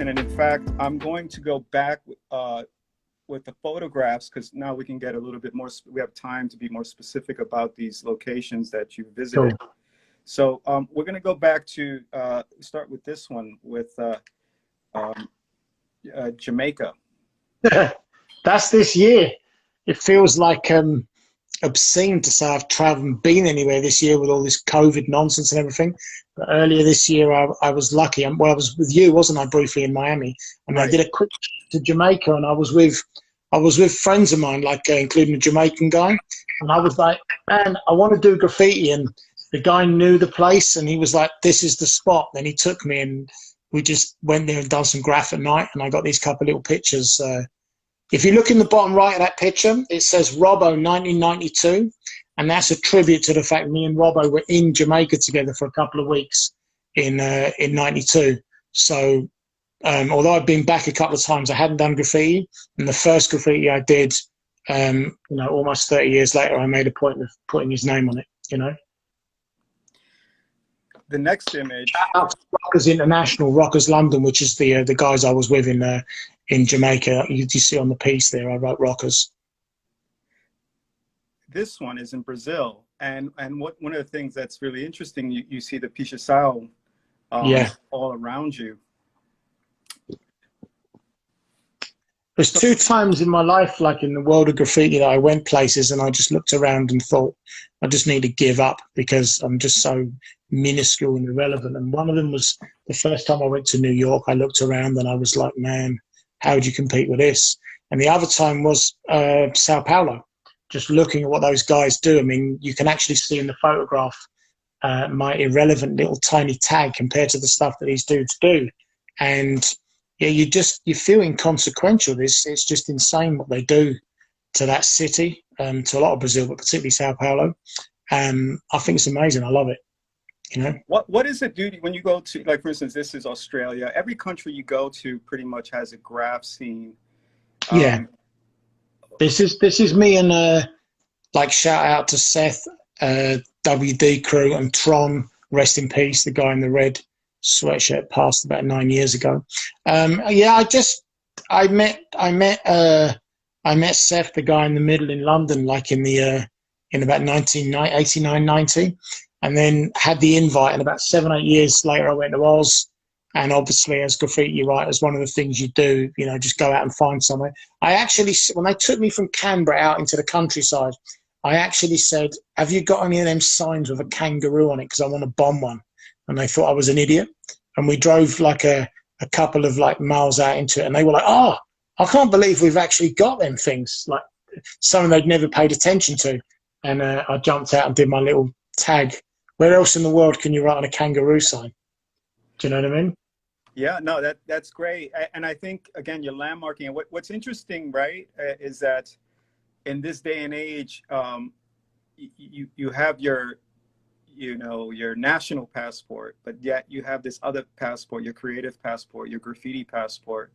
and in fact, I'm going to go back with the photographs because now we can get a little bit more. We have time to be more specific about these locations that you visited. Cool. So we're going to go back to start with this one with Jamaica. That's this year. It feels like obscene to say I've traveled and been anywhere this year with all this COVID nonsense and everything. But earlier this year, I was lucky. Well, I was with you, wasn't I, briefly in Miami? And right. I did a quick trip to Jamaica, and I was with friends of mine, like including a Jamaican guy. And I was like, man, I want to do graffiti. And the guy knew the place, and he was like, this is the spot. Then he took me, and we just went there and done some graph at night. And I got these couple of little pictures. If you look in the bottom right of that picture, it says Robbo 1992, and that's a tribute to the fact me and Robbo were in Jamaica together for a couple of weeks in '92. So although I've been back a couple of times, I hadn't done graffiti, and the first graffiti I did, almost 30 years later, I made a point of putting his name on it. The next image. Shout out to Rockers International, Rockers London, which is the guys I was with in Jamaica. You see on the piece there, I wrote Rockers. This one is in Brazil, and one of the things that's really interesting, you see the pichação all around you. There's two times in my life, like in the world of graffiti, that I went places and I just looked around and thought, I just need to give up because I'm just so minuscule and irrelevant. And one of them was the first time I went to New York. I looked around and I was like, man, how would you compete with this? And the other time was Sao Paulo, just looking at what those guys do. I mean, you can actually see in the photograph my irrelevant little tiny tag compared to the stuff that these dudes do. And yeah, you feel inconsequential. It's just insane what they do to that city, to a lot of Brazil, but particularly Sao Paulo. I think it's amazing. I love it. What is it, dude, when you go to, like, for instance, this is Australia. Every country you go to pretty much has a graph scene. Yeah. This is me and like shout out to Seth, WD crew, and Tron, rest in peace, the guy in the red sweatshirt, passed about 9 years ago. Yeah, I met Seth, the guy in the middle in London, like in about 1989, 90, and then had the invite. And about 7, 8 years later, I went to Oz. And obviously, as graffiti writers, one of the things you do, just go out and find somewhere. I actually, when they took me from Canberra out into the countryside, I actually said, have you got any of them signs with a kangaroo on it? Because I want to bomb one. And they thought I was an idiot. And we drove like a couple of like miles out into it. And they were like, oh, I can't believe we've actually got them things. Like something they'd never paid attention to. And I jumped out and did my little tag. Where else in the world can you write on a kangaroo sign? Do you know what I mean? Yeah, no, that's great. And I think, again, you're landmarking. And what's interesting, right, is that in this day and age, you have your national passport, but yet you have this other passport, your creative passport, your graffiti passport.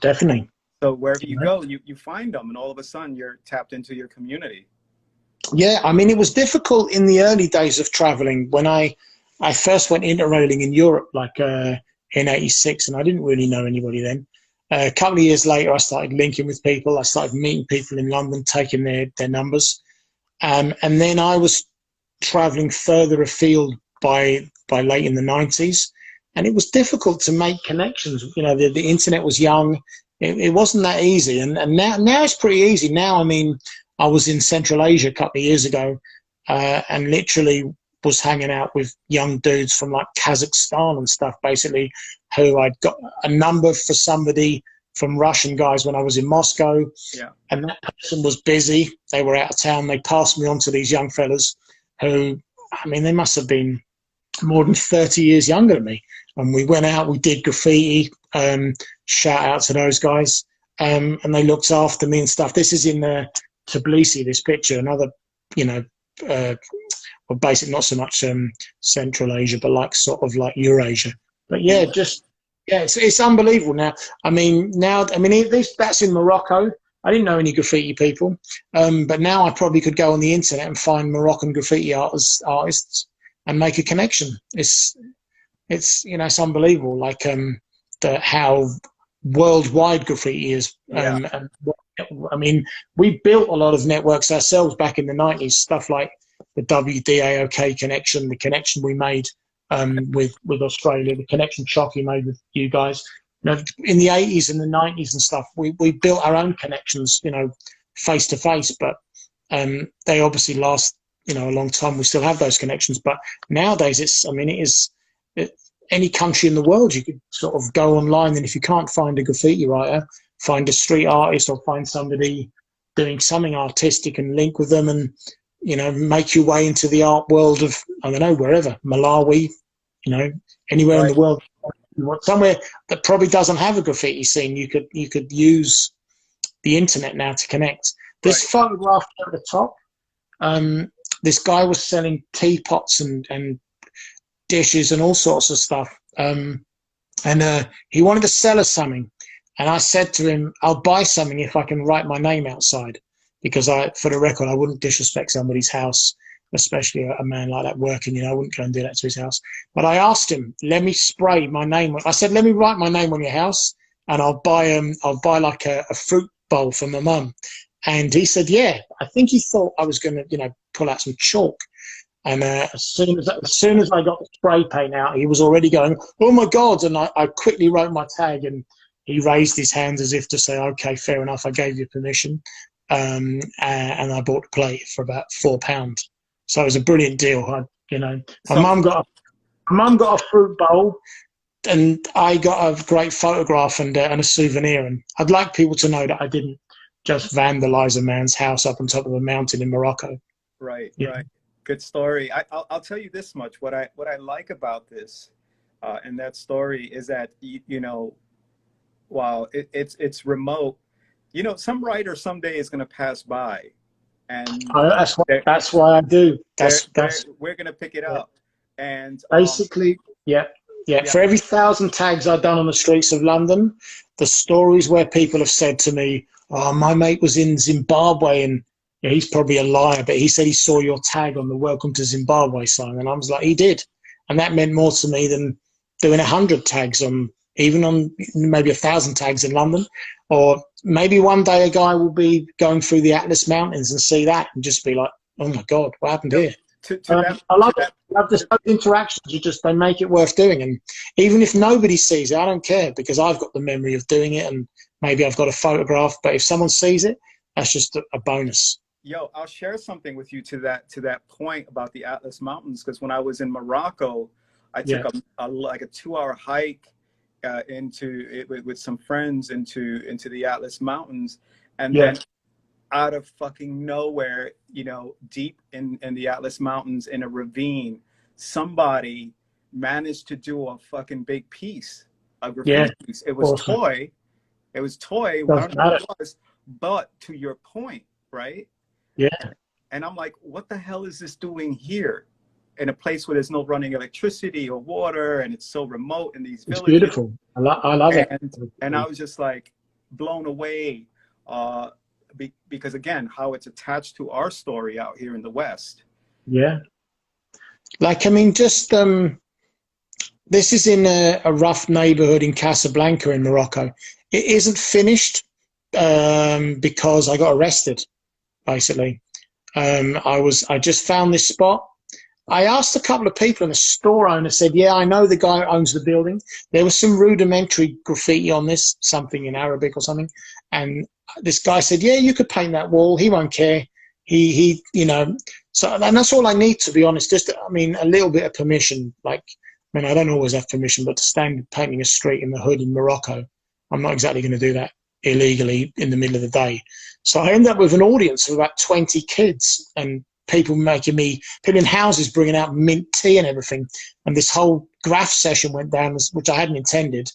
Definitely. So wherever you go, you find them, and all of a sudden you're tapped into your community. Yeah, I mean, it was difficult in the early days of traveling when I first went interrailing in Europe, like in '86, and I didn't really know anybody then. A couple of years later, I started linking with people. I started meeting people in London, taking their numbers. And then I was traveling further afield by late in the 90s. And it was difficult to make connections. The internet was young. It wasn't that easy. And now it's pretty easy. Now, I mean, I was in Central Asia a couple of years ago and literally was hanging out with young dudes from like Kazakhstan and stuff, basically, who I'd got a number for somebody from Russian guys when I was in Moscow. Yeah. And that person was busy. They were out of town. They passed me on to these young fellas who, I mean, they must have been more than 30 years younger than me. And we went out, we did graffiti, shout out to those guys. And they looked after me and stuff. This is in Tbilisi, this picture, another, well, basically not so much Central Asia, but like sort of like Eurasia. But yeah, it's unbelievable now. I mean, that's in Morocco. I didn't know any graffiti people, but now I probably could go on the internet and find Moroccan graffiti artists and make a connection. It's unbelievable. Like how worldwide graffiti is. Yeah. And I mean, we built a lot of networks ourselves back in the 90s, stuff like the WDAOK connection, the connection we made with Australia, the connection Chucky made with you guys. You know, in the 80s and the 90s and stuff, we built our own connections, you know, face to face, but they obviously last, you know, a long time. We still have those connections, but nowadays it's, I mean, any country in the world, you could sort of go online, and if you can't find a graffiti writer, find a street artist or find somebody doing something artistic and link with them, and, you know, make your way into the art world of, I don't know, wherever, Malawi, you know, anywhere in the world, somewhere that probably doesn't have a graffiti scene. You could use the internet now to connect. This photograph at the top, this guy was selling teapots and dishes and all sorts of stuff, and he wanted to sell us something, and I said to him, I'll buy something if I can write my name outside, because for the record, I wouldn't disrespect somebody's house, especially a man like that working, you know, I wouldn't go and do that to his house. But I asked him, let me spray my name. I said, let me write my name on your house, and I'll buy like a fruit bowl for my mum. And he said, yeah. I think he thought I was going to, you know, pull out some chalk. And as soon as I got the spray paint out, he was already going, oh my God. And I quickly wrote my tag, and he raised his hands as if to say, okay, fair enough, I gave you permission. And I bought the plate for about £4. So it was a brilliant deal. You know, my mum got a fruit bowl, and I got a great photograph and a souvenir. And I'd like people to know that I didn't just vandalize a man's house up on top of a mountain in Morocco. Right, right. Good story. I'll tell you this much. What I like about this and that story is that, you know, while it's remote, you know, some writer someday is going to pass by, and that's why I do. We're going to pick it up, and basically, yeah. For every 1,000 tags I've done on the streets of London, the stories where people have said to me, "Oh, my mate was in Zimbabwe, and yeah, he's probably a liar, but he said he saw your tag on the Welcome to Zimbabwe sign," and I was like, he did, and that meant more to me than doing 100 tags on, even on maybe 1,000 tags in London. Or maybe one day a guy will be going through the Atlas Mountains and see that and just be like, oh my God, what happened here? I love this interactions. They make it worth doing. And even if nobody sees it, I don't care, because I've got the memory of doing it, and maybe I've got a photograph, but if someone sees it, that's just a bonus. Yo, I'll share something with you to that point about the Atlas Mountains, because when I was in Morocco, I took like a 2-hour hike into it with some friends into the Atlas Mountains, and then out of fucking nowhere, you know, deep in the Atlas Mountains in a ravine, somebody managed to do a fucking big piece, a graffiti piece. It was toy. It was toy. I don't know what it was, but to your point, right? Yeah. And I'm like, what the hell is this doing here, in a place where there's no running electricity or water, and it's so remote in these villages? It's beautiful. I love it. And I was just like blown away, because again, how it's attached to our story out here in the West. Yeah. Like, I mean, just this is in a rough neighborhood in Casablanca in Morocco. It isn't finished because I got arrested, basically. I just found this spot. I asked a couple of people, and the store owner said, yeah, I know the guy who owns the building. There was some rudimentary graffiti on this, something in Arabic or something. And this guy said, yeah, you could paint that wall. He won't care. He you know, so, and that's all I need, to be honest. Just, I mean, a little bit of permission. Like, I mean, I don't always have permission, but to stand painting a street in the hood in Morocco, I'm not exactly going to do that illegally in the middle of the day. So I ended up with an audience of about 20 kids, and people in houses bringing out mint tea and everything. And this whole graph session went down, which I hadn't intended,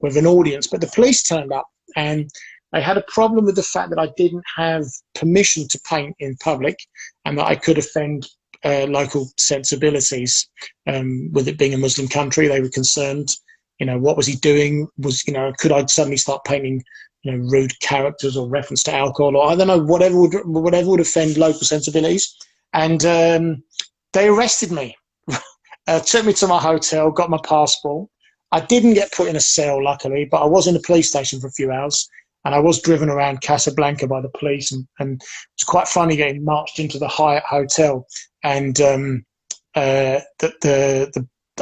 with an audience. But the police turned up, and they had a problem with the fact that I didn't have permission to paint in public, and that I could offend local sensibilities. With it being a Muslim country, they were concerned, you know, what was he doing? You know, could I suddenly start painting, you know, rude characters or reference to alcohol, or I don't know, whatever would offend local sensibilities. And they arrested me, took me to my hotel, got my passport, I didn't get put in a cell, luckily, but I was in the police station for a few hours, and I was driven around Casablanca by the police, and it was quite funny getting marched into the Hyatt Hotel, and I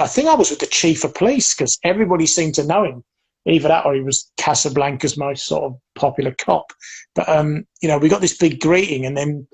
think I was with the chief of police because everybody seemed to know him. Either that or he was Casablanca's most sort of popular cop. But, you know, we got this big greeting, and then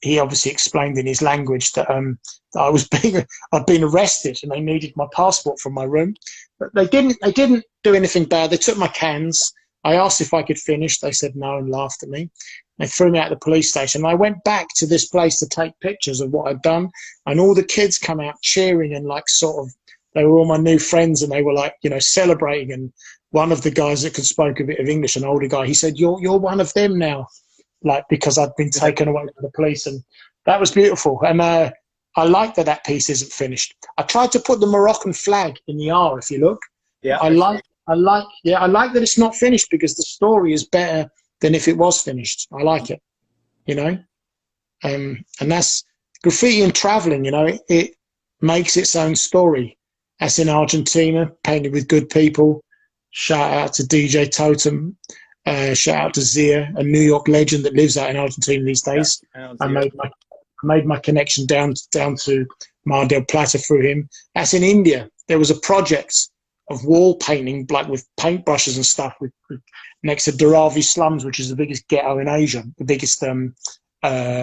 he obviously explained in his language that, that I'd been arrested and they needed my passport from my room. But they didn't do anything bad. They took my cans. I asked if I could finish. They said no and laughed at me. They threw me out of the police station. I went back to this place to take pictures of what I'd done, and all the kids come out cheering and like sort of, they were all my new friends, and they were like, you know, celebrating. And one of the guys that could spoke a bit of English, an older guy, he said, you're one of them now, like, because I'd been taken away by the police. And that was beautiful. And I like that piece isn't finished. I tried to put the Moroccan flag in the R, if you look. Yeah. I like that it's not finished because the story is better than if it was finished. I like it, you know. And that's graffiti and traveling, you know, it makes its own story. That's in Argentina, painted with good people. Shout out to DJ Totem. Shout out to Zia, a New York legend that lives out in Argentina these days. Yeah, I made my connection down to Mar del Plata through him. That's in India. There was a project of wall painting, like with paintbrushes and stuff, with next to Dharavi slums, which is the biggest ghetto in Asia, the biggest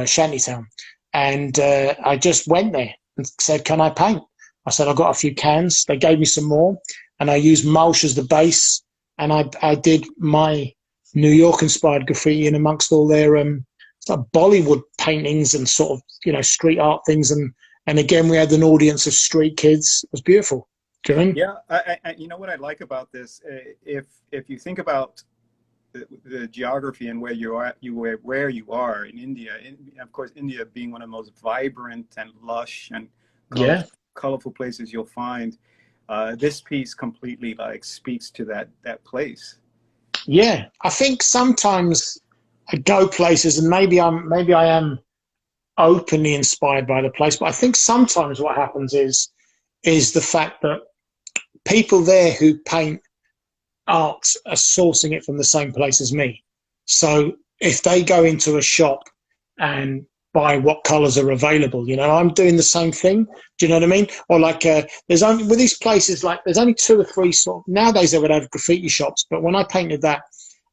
shantytown. And I just went there and said, "Can I paint?" I said, "I've got a few cans." They gave me some more, and I used mulch as the base, and I did my New York-inspired graffiti in amongst all their like Bollywood paintings and sort of, you know, street art things. And again, we had an audience of street kids. It was beautiful. Do you know what I mean? Yeah, I you know what I like about this? If you think about the geography and where you are in India, of course, India being one of the most vibrant and lush and colorful places you'll find, this piece completely like speaks to that place. Yeah, I think sometimes I go places, and maybe I am openly inspired by the place, but I think sometimes what happens is the fact that people there who paint art are sourcing it from the same place as me. So if they go into a shop and buy what colors are available, you know, I'm doing the same thing. Do you know what I mean? Or like there's only, with these places, like there's only 2 or 3 sort of, nowadays they would have graffiti shops, but when I painted that,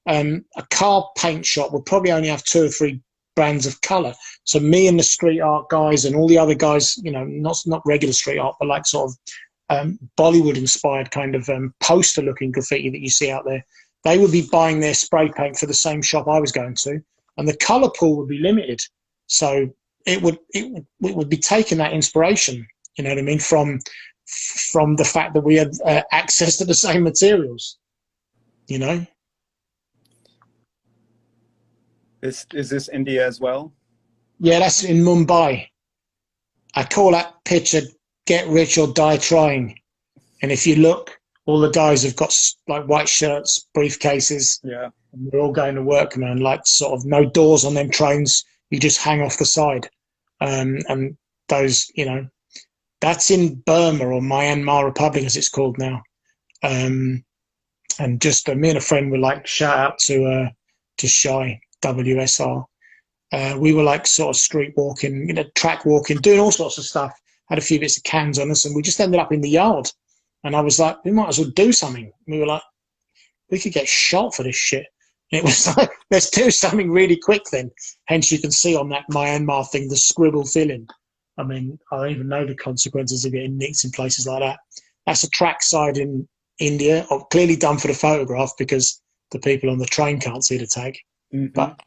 a car paint shop would probably only have 2 or 3 brands of color. So me and the street art guys and all the other guys, you know, not regular street art, but like sort of Bollywood inspired kind of poster looking graffiti that you see out there, they would be buying their spray paint for the same shop I was going to, and the color pool would be limited. So it would be taking that inspiration, you know what I mean, from the fact that we had access to the same materials, you know. Is this India as well? Yeah, that's in Mumbai. I call that picture "Get Rich or Die Trying." And if you look, all the guys have got like white shirts, briefcases. Yeah. And they're all going to work, man. Like sort of no doors on them trains. You just hang off the side. And those, you know, that's in Burma or Myanmar Republic as it's called now. And just me and a friend were like, shout out to Shy, WSR. We were like sort of street walking, you know, track walking, doing all sorts of stuff. Had a few bits of cans on us, and we just ended up in the yard. And I was like, we might as well do something. We were like, we could get shot for this shit. And it was like, let's do something really quick then. Hence, you can see on that Myanmar thing, the scribble filling. I mean, I don't even know the consequences of getting nicked in places like that. That's a track side in India, clearly done for the photograph because the people on the train can't see the tag. Mm-hmm. But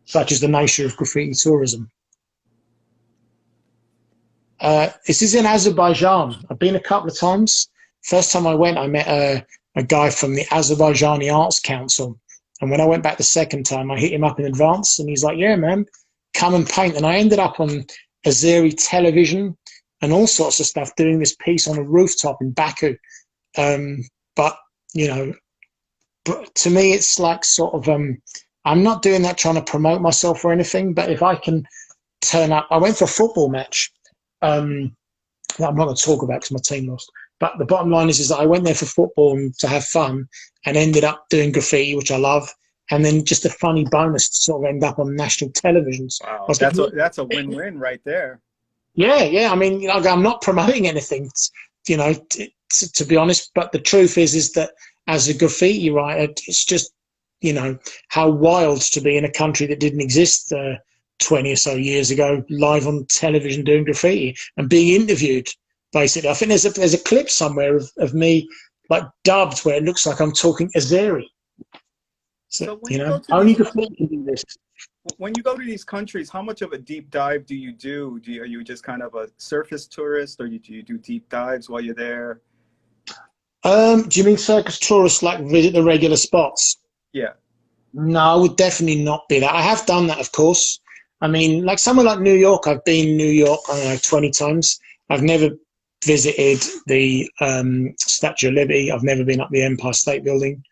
such is the nature of graffiti tourism. This is in Azerbaijan. I've been a couple of times. First time I went, I met a guy from the Azerbaijani Arts Council. And when I went back the second time, I hit him up in advance. And he's like, yeah, man, come and paint. And I ended up on Azeri television and all sorts of stuff doing this piece on a rooftop in Baku. But, you know, to me, it's like sort of, I'm not doing that trying to promote myself or anything. But if I can turn up, I went for a football match. That I'm not going to talk about because my team lost. But the bottom line is that I went there for football and to have fun, and ended up doing graffiti, which I love. And then just a funny bonus to sort of end up on national televisions. Wow, that's a win-win right there. Yeah, yeah. I mean, I'm not promoting anything, you know, to be honest. But the truth is that as a graffiti writer, it's just, you know, how wild to be in a country that didn't exist 20 or so years ago, live on television doing graffiti and being interviewed. Basically, I think there's a clip somewhere of me like dubbed where it looks like I'm talking Azeri. So when you you know, go to only these, graffiti can do this. when you go to these countries, how much of a deep dive do you do? Are you just kind of a surface tourist, or do you do deep dives while you're there? Do you mean circus tourists like visit the regular spots? Yeah. No, I would definitely not be that. I have done that, of course. I mean, like somewhere like New York, I've been in New York, I don't know, 20 times. I've never visited the Statue of Liberty. I've never been up the Empire State Building.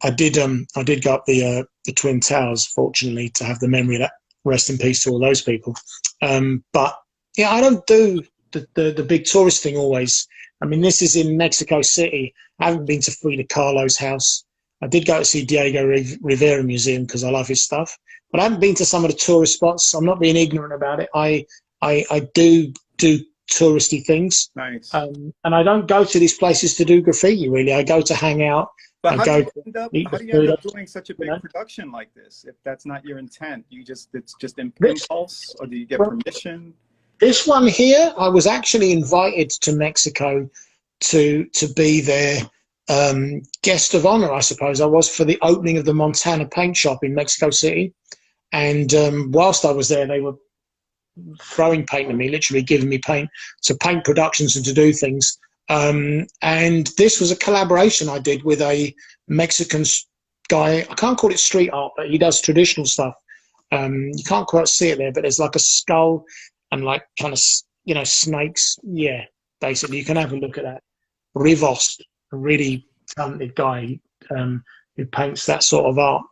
I did go up the Twin Towers, fortunately, to have the memory of that. Rest in peace to all those people. But yeah, I don't do the big tourist thing always. I mean, this is in Mexico City. I haven't been to Frida Kahlo's house. I did go to see Diego Rivera Museum because I love his stuff. But I haven't been to some of the tourist spots. I'm not being ignorant about it. I do touristy things. Nice. And I don't go to these places to do graffiti, really. I go to hang out. But how do you end up doing such a big production like this if that's not your intent? It's just impulse, or do you get permission? This one here, I was actually invited to Mexico to be their guest of honor, I suppose. I was for the opening of the Montana paint shop in Mexico City. And whilst I was there, they were throwing paint at me, literally giving me paint to paint productions and to do things. And this was a collaboration I did with a Mexican guy. I can't call it street art, but he does traditional stuff. You can't quite see it there, but there's like a skull and like kind of, you know, snakes. Yeah, basically, you can have a look at that. Rivos, a really talented guy who paints that sort of art,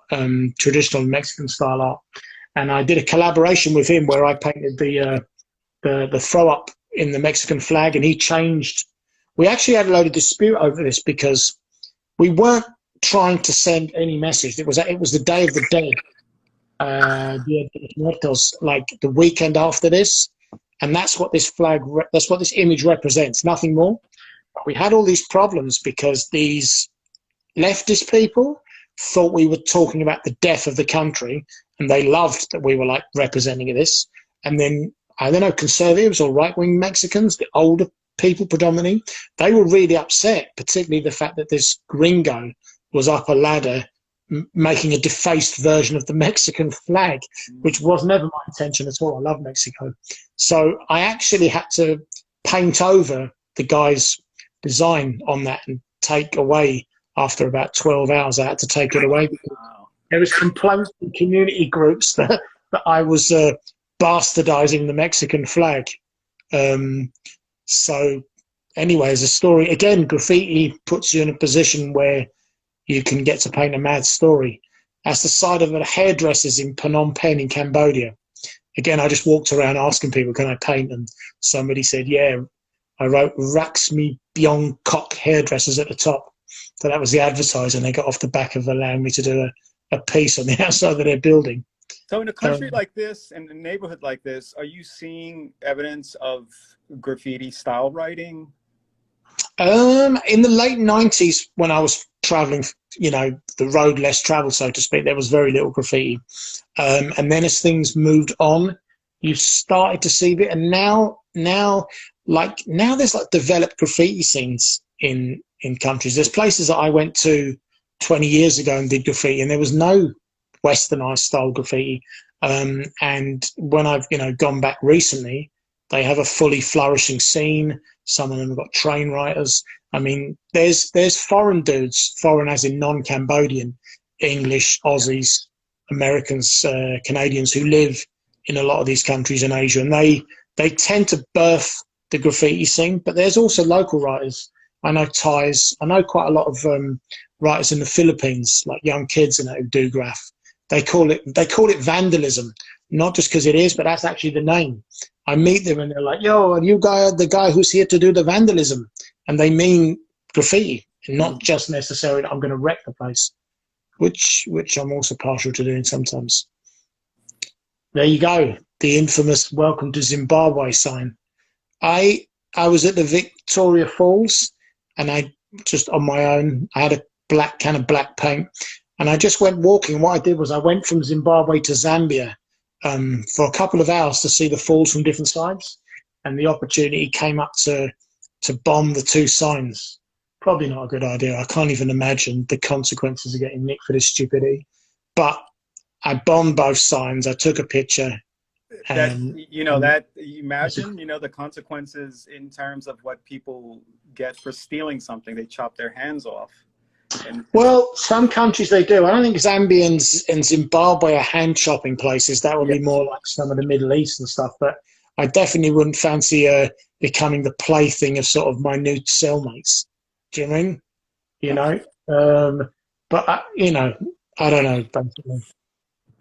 traditional Mexican style art. And I did a collaboration with him where I painted the throw up in the Mexican flag, and he changed. We actually had a load of dispute over this because we weren't trying to send any message. It was the Day of the Dead, Dia de los Muertos, like the weekend after this, and that's what this flag, that's what this image represents, nothing more. But we had all these problems because these leftist people thought we were talking about the death of the country, and they loved that we were like representing this. And then I don't know, conservatives or right-wing Mexicans, the older people predominantly, they were really upset, particularly the fact that this gringo was up a ladder making a defaced version of the Mexican flag, which was never my intention at all. I love Mexico. So I actually had to paint over the guy's design on that and take away, after about 12 hours, I had to take it away because there was complaints in community groups that I was bastardizing the Mexican flag. So anyway, as a story, again, graffiti puts you in a position where you can get to paint a mad story. That's the side of the hairdressers in Phnom Penh in Cambodia. Again, I just walked around asking people, can I paint? And somebody said, yeah. I wrote DRAX Byong Kok hairdressers at the top. So that was the advertiser, and they got off the back of allowing me to do a piece on the outside of their building. So in a country like this, in a neighborhood like this, are you seeing evidence of graffiti style writing? In the late 90s, when I was traveling, you know, the road less traveled, so to speak, there was very little graffiti. And then as things moved on, you started to see it. And now there's like developed graffiti scenes in countries. There's places that I went to 20 years ago and did graffiti, and there was no westernized style graffiti. And when I've, you know, gone back recently, they have a fully flourishing scene. Some of them have got train writers. I mean, there's foreign dudes, foreign as in non-Cambodian, English, Aussies, Americans, Canadians, who live in a lot of these countries in Asia, and they tend to birth the graffiti scene. But there's also local writers. I know Thais. I know quite a lot of writers in the Philippines, like young kids who do graph. They call it vandalism, not just because it is, but that's actually the name. I meet them and they're like, yo, are you the guy who's here to do the vandalism? And they mean graffiti, and not just necessarily that I'm going to wreck the place, which I'm also partial to doing sometimes. There you go, the infamous "Welcome to Zimbabwe" sign. I was at the Victoria Falls, and I just on my own. I had a black can of black paint, and I just went walking. What I did was I went from Zimbabwe to Zambia for a couple of hours to see the falls from different sides, and the opportunity came up to bomb the two signs. Probably not a good idea. I can't even imagine the consequences of getting nicked for this stupidity. But I bombed both signs. I took a picture. That, you know, that imagine, you know, the consequences in terms of what people get for stealing something. They chop their hands off. Well, some countries they do. I don't think Zambia and Zimbabwe are hand chopping places. That would be more like some of the Middle East and stuff. But I definitely wouldn't fancy becoming the plaything of sort of my new cellmates. Do you know what I mean? You know? But, you know, I don't know, basically.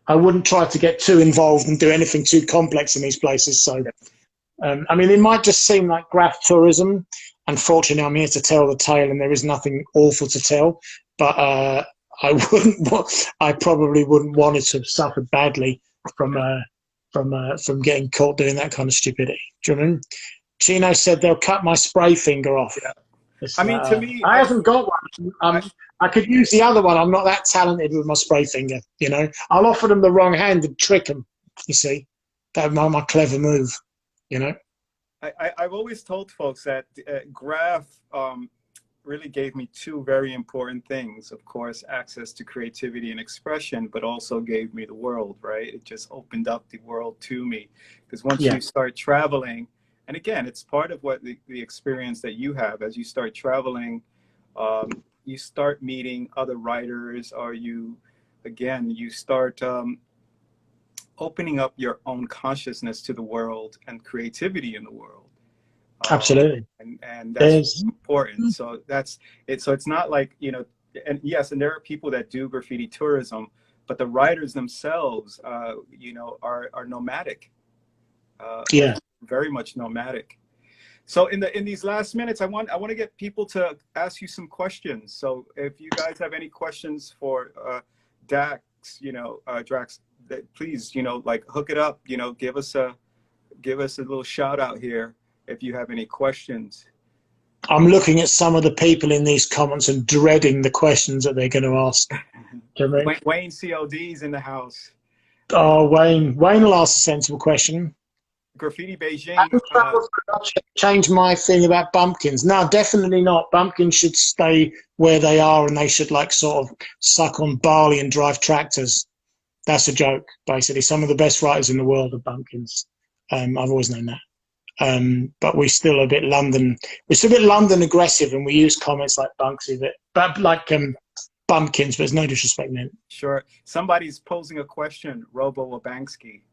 I wouldn't try to get too involved and do anything too complex in these places. So, I mean, it might just seem like graph tourism. Unfortunately, I'm here to tell the tale, and there is nothing awful to tell. But I probably wouldn't want it to suffer badly from getting caught doing that kind of stupidity. Do you know what I mean? Chino said they'll cut my spray finger off. Yeah. I mean, to me, I haven't got one. I could use the other one. I'm not that talented with my spray finger, you know. I'll offer them the wrong hand and trick them, you see. That would be my clever move, you know. I've always told folks that graph really gave me two very important things. Of course, access to creativity and expression, but also gave me the world, right? It just opened up the world to me. Because once you start traveling, and again, it's part of what the experience that you have as you start traveling, you start meeting other writers, or you start opening up your own consciousness to the world and creativity in the world. Absolutely. And that's important. So that's it. So it's not like, you know, and yes, and there are people that do graffiti tourism, but the writers themselves, you know, are nomadic. Very much nomadic. So in these last minutes, I want to get people to ask you some questions. So if you guys have any questions for DRAX, you know, DRAX, please, you know, like hook it up. You know, give us a little shout out here if you have any questions. I'm looking at some of the people in these comments and dreading the questions that they're going to ask. Wayne COD's in the house. Oh, Wayne will ask a sensible question. Graffiti Beijing. Change my thing about bumpkins. No, definitely not. Bumpkins should stay where they are, and they should like sort of suck on barley and drive tractors. That's a joke, basically. Some of the best writers in the world are bumpkins. I've always known that. But we're still a bit London. We're still a bit London aggressive, and we use comments like Bunksy, but like bumpkins. But there's no disrespect meant. Sure. Somebody's posing a question. Robo Wabanksky.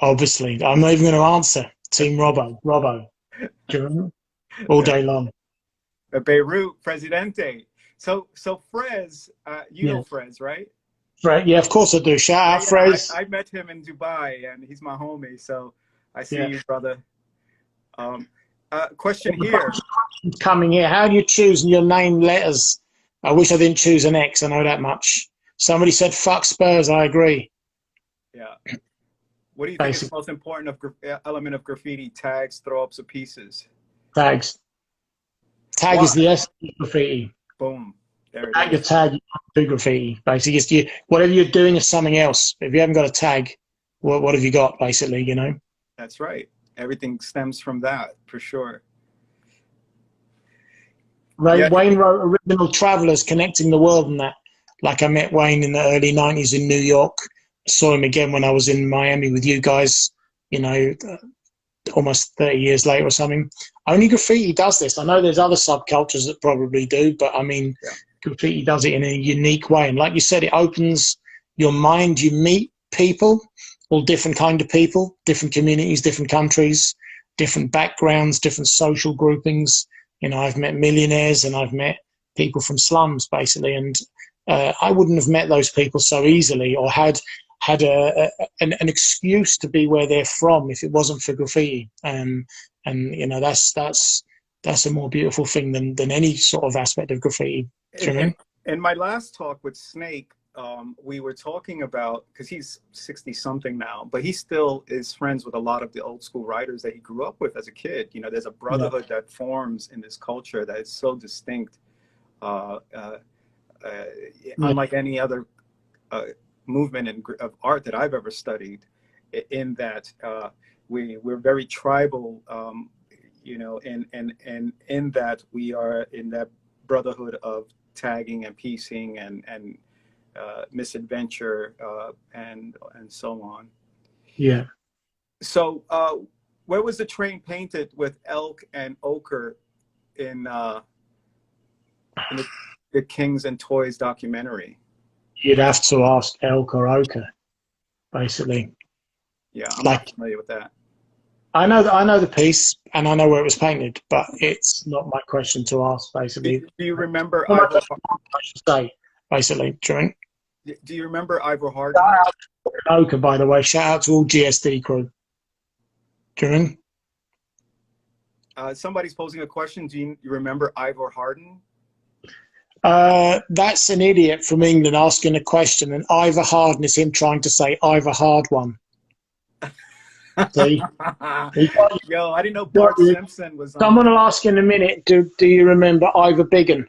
Obviously, I'm not even going to answer. Team Robbo, all day long. Beirut Presidente. So Frez, you know Frez, right? Fred, yeah, of course I do. Shout out, Frez. I met him in Dubai, and he's my homie. So I see you, brother. Question here. Coming here. How do you choose your name letters? I wish I didn't choose an X. I know that much. Somebody said, "Fuck Spurs." I agree. Yeah. What do you think is the most important element of graffiti? Tags, throw-ups, or pieces? Tags. Tag is the essence of graffiti. Boom. There it is. Your tag, you do graffiti. Basically, whatever you're doing is something else. If you haven't got a tag, what have you got, basically, you know? That's right. Everything stems from that, for sure. Wayne wrote Original Travelers, Connecting the World and that. Like I met Wayne in the early 90s in New York. Saw him again when I was in Miami with you guys, you know, almost 30 years later or something. Only graffiti does this. I know there's other subcultures that probably do, but I mean, graffiti does it in a unique way. And like you said, it opens your mind. You meet people, all different kind of people, different communities, different countries, different backgrounds, different social groupings. You know, I've met millionaires and I've met people from slums, basically. And I wouldn't have met those people so easily or had an excuse to be where they're from if it wasn't for graffiti. And you know, that's a more beautiful thing than any sort of aspect of graffiti. Do you know what I mean? In my last talk with Snake, we were talking about, because he's 60 something now, but he still is friends with a lot of the old school writers that he grew up with as a kid. You know, there's a brotherhood that forms in this culture that is so distinct, unlike any other movement of art that I've ever studied, in that we're very tribal, you know, and in that we are in that brotherhood of tagging and piecing and misadventure and so on. Yeah. So where was the train painted with elk and ochre in the Kings and Toys documentary? You'd have to ask elk or ochre, basically. Yeah, I'm like, not familiar with that. I know the piece and I know where it was painted, but it's not my question to ask, basically. Do you remember Well, Ivor? I should say, basically. Do you remember Ivor Hardin? Shout out to ochre, by the way. Shout out to all GSD crew. Do you Somebody's posing a question. Do you remember Ivor Hardin? That's an idiot from England asking a question, and Ivor Hardin is him trying to say Ivor Hard One. See? Yo, I didn't know Bart Simpson was on. Someone will ask in a minute, do you remember Ivor Biggin?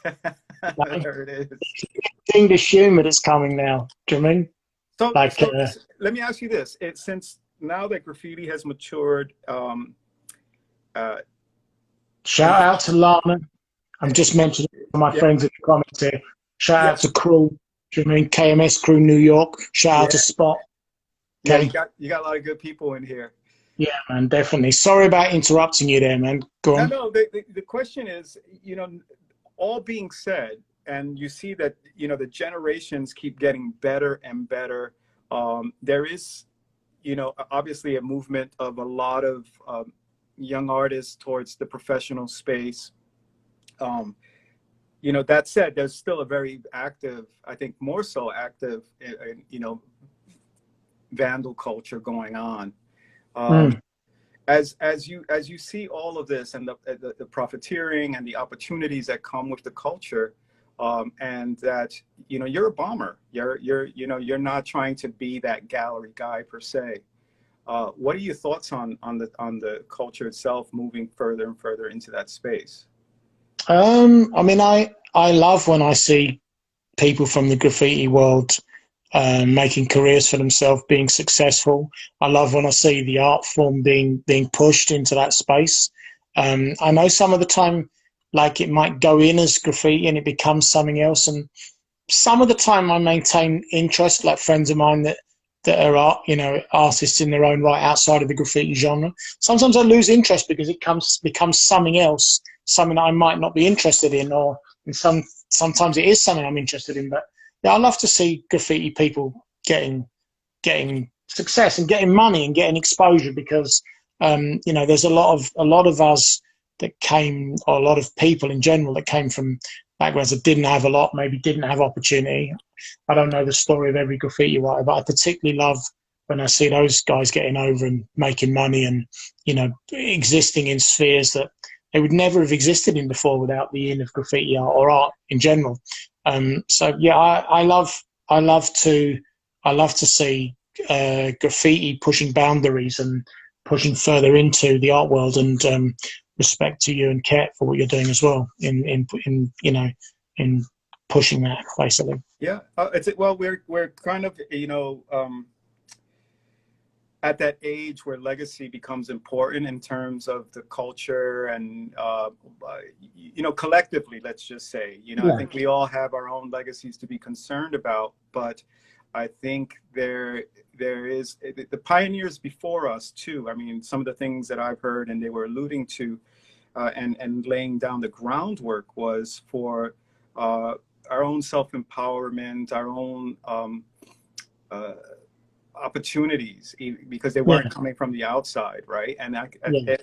There it is. It's English humour that's coming now. Do you mean? So let me ask you this. Since now that graffiti has matured, shout out to Lana. I'm just mentioning my friends in the comments here. Shout out to Crew. Do you mean KMS Crew New York? Shout out to Spot. Okay. Yeah, you got a lot of good people in here. Yeah, man, definitely. Sorry about interrupting you there, man. Go on. No, the question is, you know, all being said, and you see that, you know, the generations keep getting better and better. There is, you know, obviously a movement of a lot of young artists towards the professional space. You know, that said, there's still a very active, I think more so active, you know, vandal culture going on. As you see all of this and the profiteering and the opportunities that come with the culture, and that, you know, you're a bomber. You're not trying to be that gallery guy per se. What are your thoughts on the culture itself moving further and further into that space? I mean, I love when I see people from the graffiti world making careers for themselves, being successful. I love when I see the art form being pushed into that space. I know some of the time, like, it might go in as graffiti and it becomes something else. And some of the time I maintain interest, like friends of mine that are, you know, artists in their own right outside of the graffiti genre. Sometimes I lose interest because it becomes something else, something that I might not be interested in, or sometimes it is something I'm interested in. But yeah, I love to see graffiti people getting success and getting money and getting exposure, because you know, there's a lot of us that came, or a lot of people in general that came from backgrounds that didn't have a lot, maybe didn't have opportunity. I don't know the story of every graffiti writer, but I particularly love when I see those guys getting over and making money and, you know, existing in spheres that they would never have existed in before without the in of graffiti art or art in general. So yeah, I love to see graffiti pushing boundaries and pushing further into the art world, and respect to you and Kat for what you're doing as well in you know, in pushing that, basically. Yeah, well, we're kind of, you know, at that age where legacy becomes important in terms of the culture and you know, collectively, let's just say, you know, I think we all have our own legacies to be concerned about, but I think there is the pioneers before us too. I mean, some of the things that I've heard and they were alluding to and laying down the groundwork was for our own self-empowerment, our own opportunities, because they weren't coming from the outside, right? And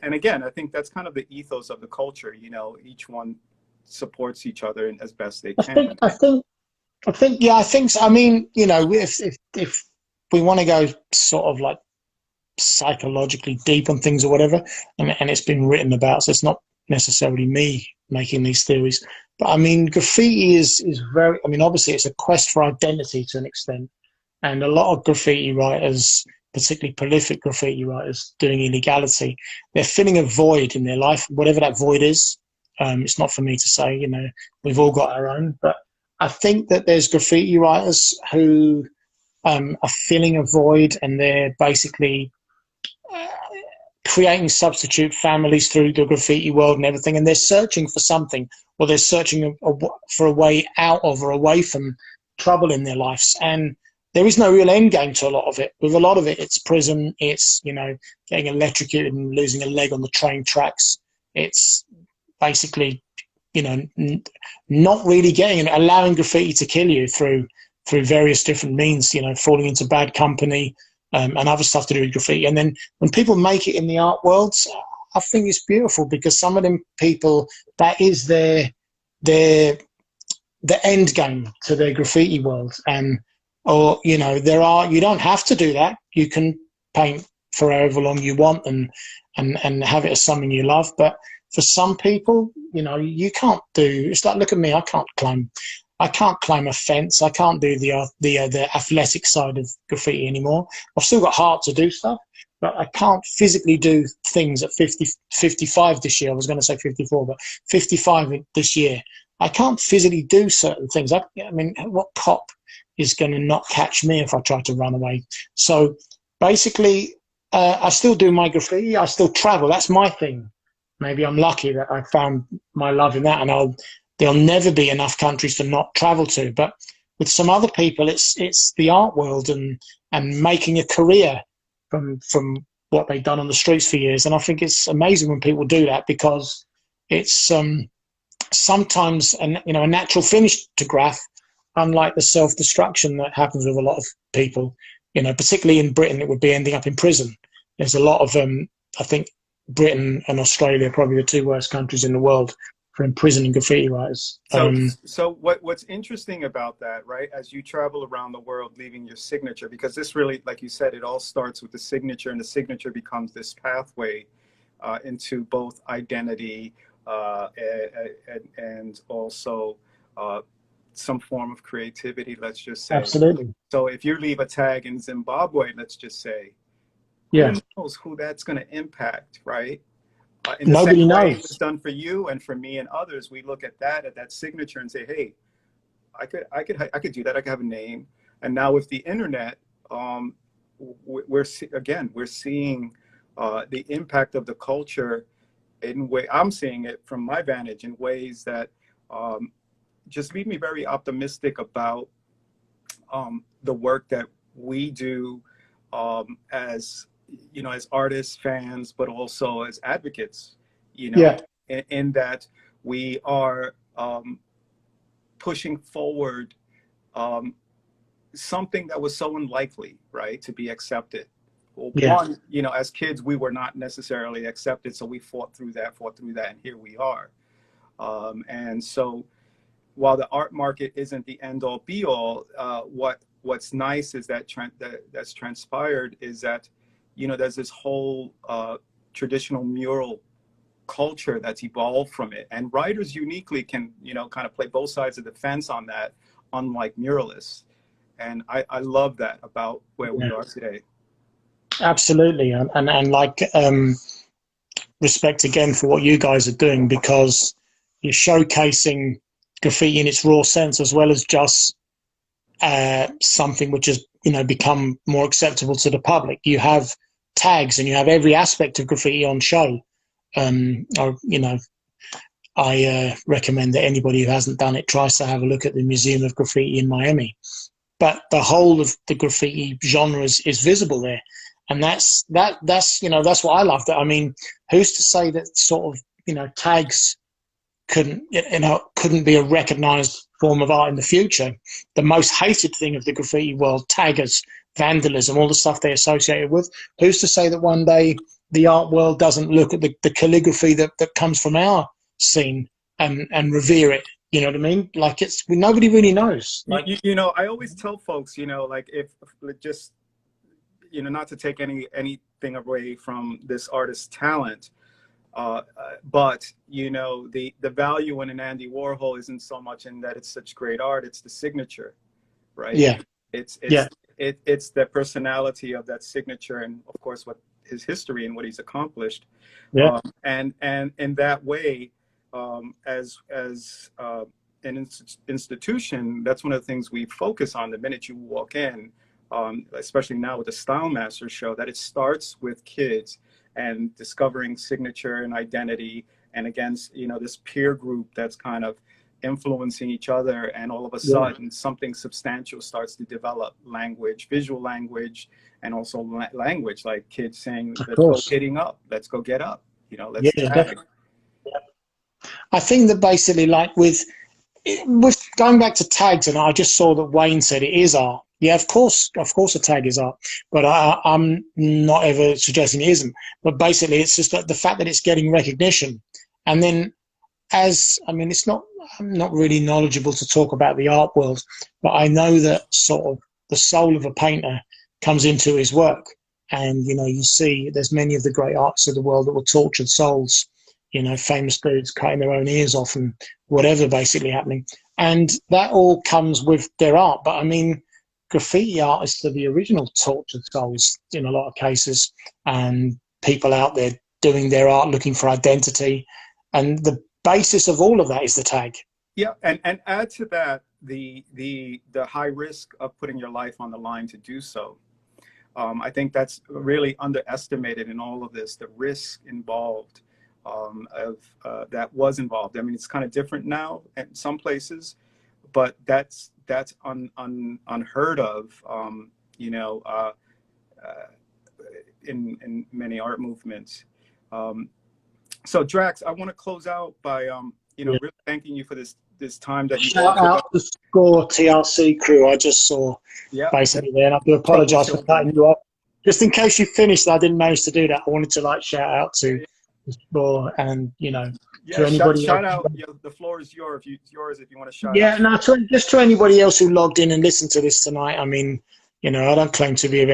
and again, I think that's kind of the ethos of the culture. You know, each one supports each other as best they can. I think, yeah, I think so. I mean, you know, if we want to go sort of like psychologically deep on things or whatever, and it's been written about, so it's not necessarily me making these theories. But I mean, graffiti is very, I mean, obviously it's a quest for identity to an extent, and a lot of graffiti writers, particularly prolific graffiti writers doing illegality, they're filling a void in their life, whatever that void is. It's not for me to say, you know, we've all got our own, but I think that there's graffiti writers who are filling a void, and they're basically creating substitute families through the graffiti world and everything, and they're searching for something, or they're searching for a way out of or away from trouble in their lives. And there is no real end game to a lot of it. With a lot of it, it's prison, it's, you know, getting electrocuted and losing a leg on the train tracks. It's basically, you know, not really allowing graffiti to kill you through various different means, you know, falling into bad company, and other stuff to do with graffiti. And then when people make it in the art worlds, I think it's beautiful, because some of them people, that is the end game to their graffiti world. And, or, you know, you don't have to do that. You can paint for however long you want and have it as something you love. But for some people, you know, you can't do, it's like, look at me, I can't climb a fence. I can't do the athletic side of graffiti anymore. I've still got heart to do stuff, but I can't physically do things at 55 this year. I was going to say 54, but 55 this year. I can't physically do certain things. I mean, what cop is going to not catch me if I try to run away? So basically, I still do my graffiti. I still travel. That's my thing. Maybe I'm lucky that I found my love in that, and there'll never be enough countries to not travel to. But with some other people, it's the art world and making a career from what they've done on the streets for years. And I think it's amazing when people do that, because it's sometimes a natural finish to graph, unlike the self-destruction that happens with a lot of people. You know, particularly in Britain, it would be ending up in prison. There's a lot of I think Britain and Australia are probably the two worst countries in the world for imprisoning graffiti writers. So what's interesting about that, right, as you travel around the world leaving your signature, because this really, like you said, it all starts with the signature, and the signature becomes this pathway into both identity and also some form of creativity, let's just say. Absolutely. So if you leave a tag in Zimbabwe, let's just say, yeah, who knows who that's going to impact, right? Nobody knows. It was done for you and for me and others. We look at that signature and say, hey, I could do that. I could have a name. And now with the internet, we're seeing the impact of the culture in way I'm seeing it from my vantage in ways that just leave me very optimistic about the work that we do as artists, fans, but also as advocates, in that we are pushing forward something that was so unlikely, right, to be accepted. Well, one, as kids, we were not necessarily accepted, so we fought through that, and here we are. And so while the art market isn't the end-all be-all, what's nice is that's transpired is that there's this whole traditional mural culture that's evolved from it. And writers uniquely can, kind of play both sides of the fence on that, unlike muralists. And I love that about where we are today. Absolutely. And like, respect again for what you guys are doing, because you're showcasing graffiti in its raw sense, as well as just something which has, become more acceptable to the public. You have tags and you have every aspect of graffiti on show. I recommend that anybody who hasn't done it tries to have a look at the Museum of Graffiti in Miami. But the whole of the graffiti genre is visible there, and that's what I loved. I mean, who's to say that sort of tags couldn't be a recognized form of art in the future? The most hated thing of the graffiti world, taggers, vandalism, all the stuff they associated with. Who's to say that one day the art world doesn't look at the calligraphy that comes from our scene and revere it? You know what I mean? Like, nobody really knows. Like, I always tell folks, like, if just you know, not to take anything away from this artist's talent, but you know, the value in an Andy Warhol isn't so much in that it's such great art; it's the signature, right? Yeah. It's Yeah. it's the personality of that signature, and of course, what his history and what he's accomplished. Yeah. And in that way, as an institution, that's one of the things we focus on the minute you walk in, especially now with the Style Master show, that it starts with kids and discovering signature and identity, and against, you know, this peer group that's kind of influencing each other, and all of a sudden something substantial starts to develop: language, visual language, and also language, like kids saying, let's go getting up, let's go get up, you know, let's tag. I think that basically, like with going back to tags, and I just saw that Wayne said it is art. Yeah, of course a tag is art, but I'm not ever suggesting it isn't. But basically, it's just that the fact that it's getting recognition, and then I mean, I'm not really knowledgeable to talk about the art world, but I know that sort of the soul of a painter comes into his work. And, you know, you see there's many of the great artists of the world that were tortured souls, you know, famous dudes cutting their own ears off and whatever basically happening. And that all comes with their art. But I mean, graffiti artists are the original tortured souls in a lot of cases, and people out there doing their art, looking for identity. And the basis of all of that is the tag. Yeah, and add to that the high risk of putting your life on the line to do so. I think that's really underestimated in all of this, the risk involved, that was involved. I mean, it's kind of different now in some places, but that's unheard of, you know, in many art movements. So Drax, I want to close out by you know, really thanking you for this time that you shout out the Score TRC crew I just saw basically there, and I do apologize for cutting you off. Just in case you finished, I didn't manage to do that. I wanted to like shout out to the Score, and you know, to anybody shout out. Yeah, the floor is yours if you want to shout out. Yeah, no, just to anybody else who logged in and listened to this tonight. I mean, you know, I don't claim to be of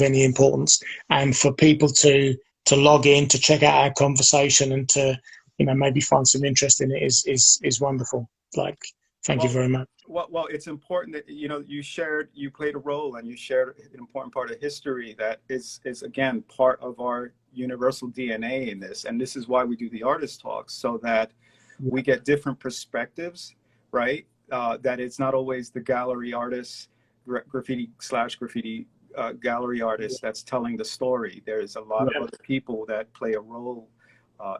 any importance, and for people to log in, to check out our conversation, and to, you know, maybe find some interest in it is wonderful. Like, thank you very much. Well, it's important that, you know, you played a role, and you shared an important part of history that is again part of our universal DNA in this, and this is why we do the artist talks, so that we get different perspectives, right? That it's not always the gallery artist, graffiti gallery artist that's telling the story. There's a lot of other people that play a role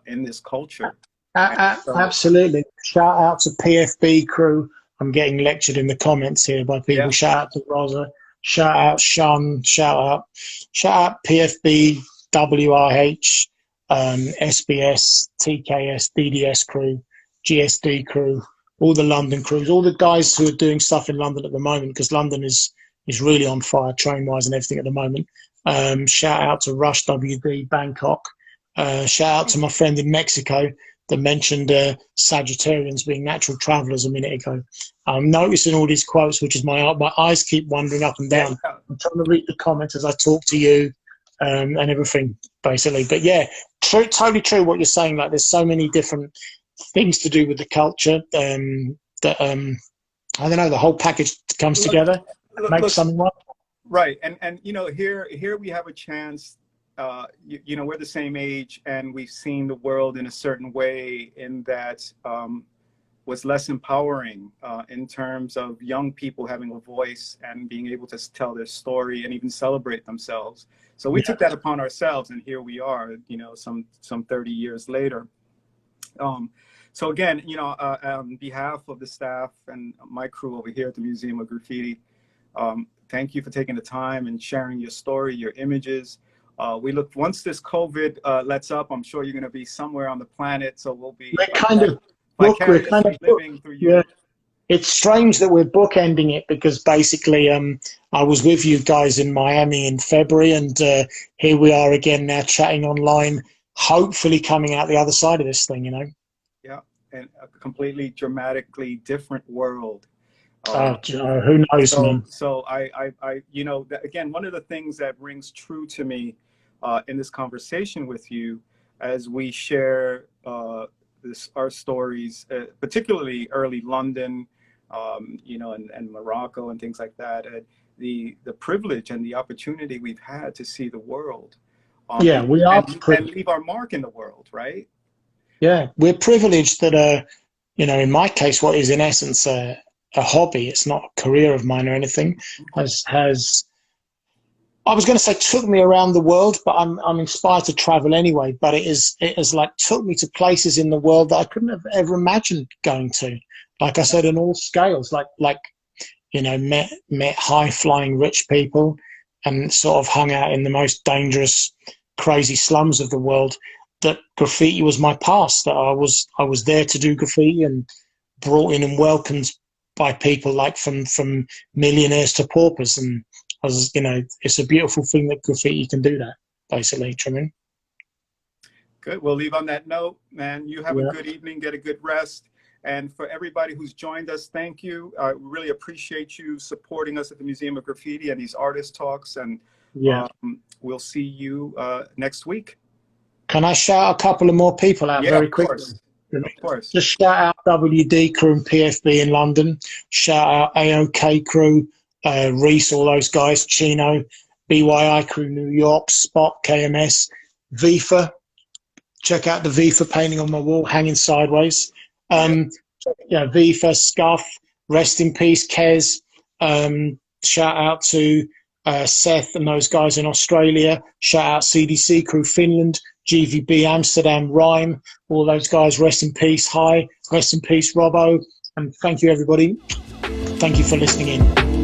in this culture. Absolutely. Shout out to PFB crew. I'm getting lectured in the comments here by people. Shout out to Rosa. Shout out Sean. Shout out PFB, WRH, SBS, TKS, DDS crew, GSD crew, all the London crews, all the guys who are doing stuff in London at the moment, because London is really on fire train-wise and everything at the moment. Shout out to Rush WD, Bangkok. Shout out to my friend in Mexico that mentioned Sagittarians being natural travelers a minute ago. I'm noticing all these quotes, which is my eyes keep wandering up and down. I'm trying to read the comments as I talk to you, and everything, basically. But yeah, totally true what you're saying. Like, there's so many different things to do with the culture that I don't know, the whole package comes together, makes something right. Right, and you know, here we have a chance. You know, we're the same age, and we've seen the world in a certain way, in that was less empowering in terms of young people having a voice and being able to tell their story and even celebrate themselves. So we took that upon ourselves, and here we are, you know, some 30 years later. So again, you know, on behalf of the staff and my crew over here at the Museum of Graffiti, thank you for taking the time and sharing your story, your images. We look, once this COVID lets up, I'm sure you're going to be somewhere on the planet. So we'll be vicariously living through you. Yeah. It's strange that we're bookending it, because basically I was with you guys in Miami in February, and here we are again now chatting online, hopefully coming out the other side of this thing, you know. Yeah, and a completely dramatically different world. Who knows, man? So you know, again, one of the things that rings true to me in this conversation with you, as we share our stories, particularly early London, you know, and Morocco and things like that, the privilege and the opportunity we've had to see the world, Yeah, we are and leave our mark in the world, right? Yeah, we're privileged that, you know, in my case, what is in essence a hobby, it's not a career of mine or anything, has I was going to say took me around the world, but I'm inspired to travel anyway. But it has like took me to places in the world that I couldn't have ever imagined going to. Like I said, on all scales, like you know, met high flying rich people, and sort of hung out in the most dangerous, crazy slums of the world. That graffiti was my past. That I was there to do graffiti and brought in and welcomed by people like from millionaires to paupers. And I was, you know, it's a beautiful thing that graffiti can do that, basically, Truman. Good. We'll leave on that note, man. You have a good evening, get a good rest. And for everybody who's joined us, thank you. I really appreciate you supporting us at the Museum of Graffiti and these artist talks. And we'll see you next week. Can I shout a couple of more people out very quickly? Of course. Just shout out WD Crew and PFB in London. Shout out AOK Crew, Reese, all those guys, Chino, BYI Crew, New York, Spot, KMS, VIFA. Check out the VIFA painting on my wall, hanging sideways. VIFA, Scuff, rest in peace, Kez. Shout out to Seth and those guys in Australia. Shout out CDC Crew, Finland, GVB Amsterdam, Rhyme, all those guys, rest in peace. Hi, rest in peace, Robbo. And thank you, everybody. Thank you for listening in.